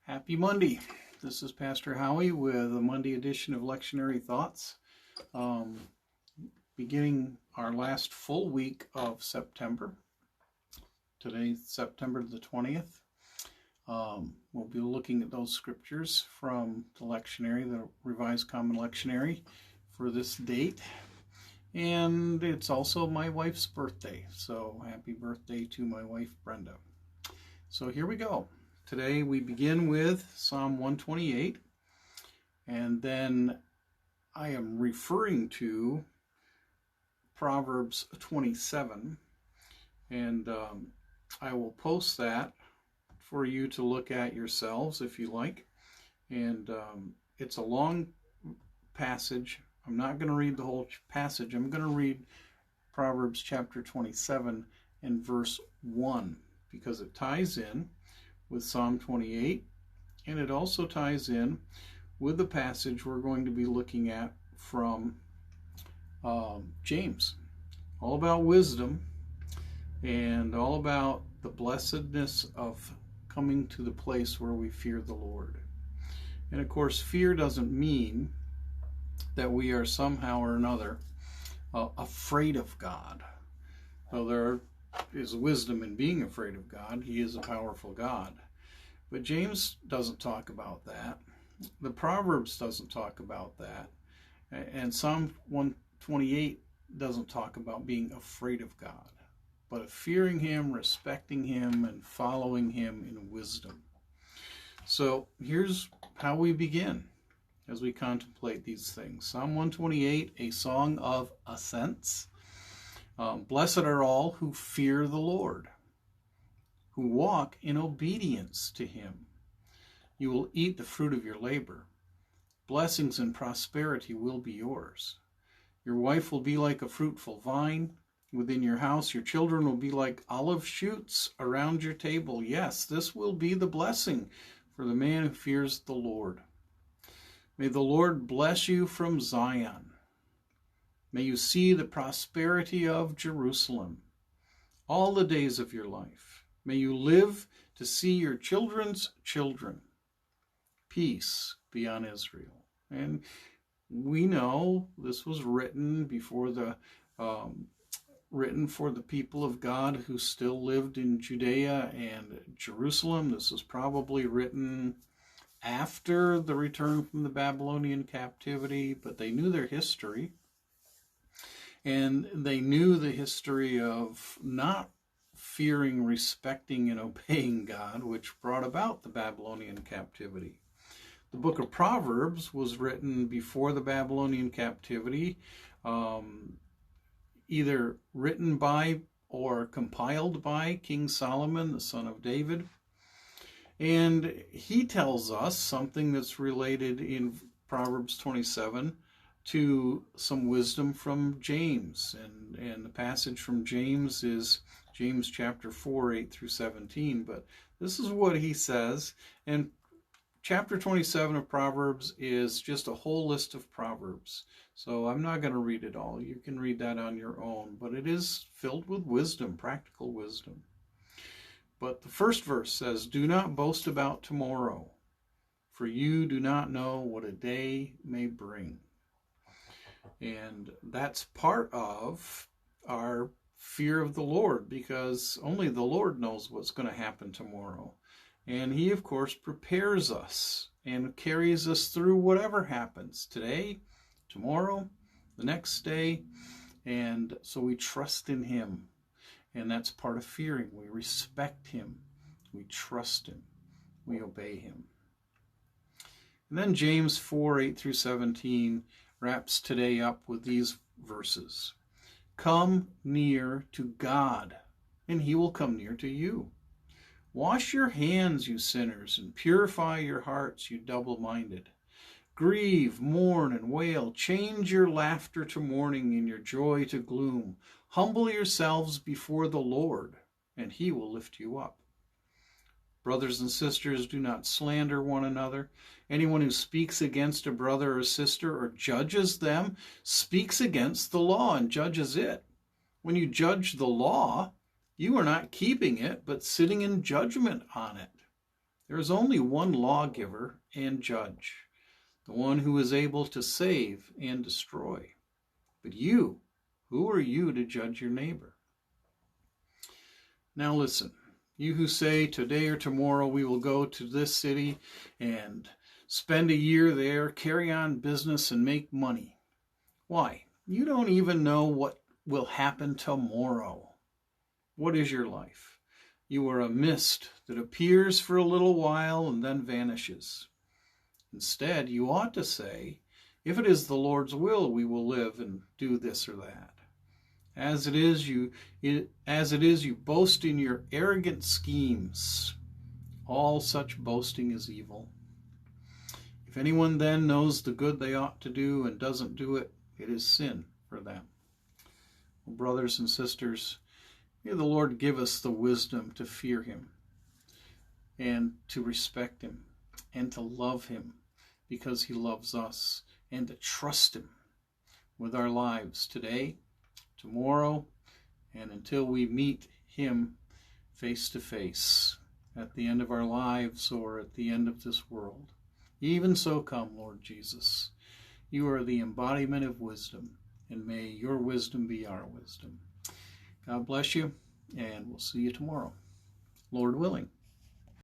Happy Monday. This is Pastor Howie with a Monday edition of Lectionary Thoughts. Beginning our last full week of September. Today's September the 20th. We'll be looking at those scriptures from the Lectionary, the Revised Common Lectionary, for this date. And it's also my wife's birthday, so happy birthday to my wife, Brenda. So here we go. Today we begin with Psalm 128, and then I am referring to Proverbs 27, and I will post that for you to look at yourselves if you like. And it's a long passage. I'm not going to read the whole passage. I'm going to read Proverbs chapter 27 and verse 1 because it ties in with Psalm 28, and it also ties in with the passage we're going to be looking at from James, all about wisdom and all about the blessedness of coming to the place where we fear the Lord. And of course, fear doesn't mean that we are somehow or another afraid of God. Though there is wisdom in being afraid of God. He is a powerful God. But James doesn't talk about that. The Proverbs doesn't talk about that. And Psalm 128 doesn't talk about being afraid of God, but of fearing Him, respecting Him, and following Him in wisdom. So here's how we begin as we contemplate these things. Psalm 128, a song of ascents. Blessed are all who fear the Lord, who walk in obedience to Him. You will eat the fruit of your labor. Blessings and prosperity will be yours. Your wife will be like a fruitful vine. Within your house, your children will be like olive shoots around your table. Yes, this will be the blessing for the man who fears the Lord. May the Lord bless you from Zion. May you see the prosperity of Jerusalem all the days of your life. May you live to see your children's children. Peace be on Israel. And we know this was written before written for the people of God who still lived in Judea and Jerusalem. This was probably written after the return from the Babylonian captivity, but they knew their history. And they knew the history of not fearing, respecting, and obeying God, which brought about the Babylonian captivity. The book of Proverbs was written before the Babylonian captivity, either written by or compiled by King Solomon, the son of David. And he tells us something that's related in Proverbs 27 to some wisdom from James. And the passage from James is James chapter 4, 8 through 17. But this is what he says. And chapter 27 of Proverbs is just a whole list of Proverbs. So I'm not going to read it all. You can read that on your own. But it is filled with wisdom, practical wisdom. But the first verse says, "Do not boast about tomorrow, for you do not know what a day may bring." And that's part of our fear of the Lord, because only the Lord knows what's going to happen tomorrow. And He, of course, prepares us and carries us through whatever happens today, tomorrow, the next day. And so we trust in Him. And that's part of fearing. We respect Him. We trust Him. We obey Him. And then James 4, 8 through 17 wraps today up with these verses. Come near to God, and He will come near to you. Wash your hands, you sinners, and purify your hearts, you double-minded. Grieve, mourn, and wail. Change your laughter to mourning and your joy to gloom. Humble yourselves before the Lord, and He will lift you up. Brothers and sisters, do not slander one another. Anyone who speaks against a brother or sister or judges them speaks against the law and judges it. When you judge the law, you are not keeping it, but sitting in judgment on it. There is only one lawgiver and judge, the one who is able to save and destroy. But you, who are you to judge your neighbor? Now listen, you who say today or tomorrow we will go to this city and spend a year there, carry on business and make money. Why? You don't even know what will happen tomorrow. What is your life? You are a mist that appears for a little while and then vanishes. Instead, you ought to say, if it is the Lord's will, we will live and do this or that. As it is, you boast in your arrogant schemes. All such boasting is evil. If anyone then knows the good they ought to do and doesn't do it, it is sin for them. Well, brothers and sisters, may the Lord give us the wisdom to fear him and to respect him and to love him because he loves us, and to trust him with our lives today, tomorrow, and until we meet him face to face at the end of our lives or at the end of this world. Even so come, Lord Jesus. You are the embodiment of wisdom, and may your wisdom be our wisdom. God bless you, and we'll see you tomorrow, Lord willing.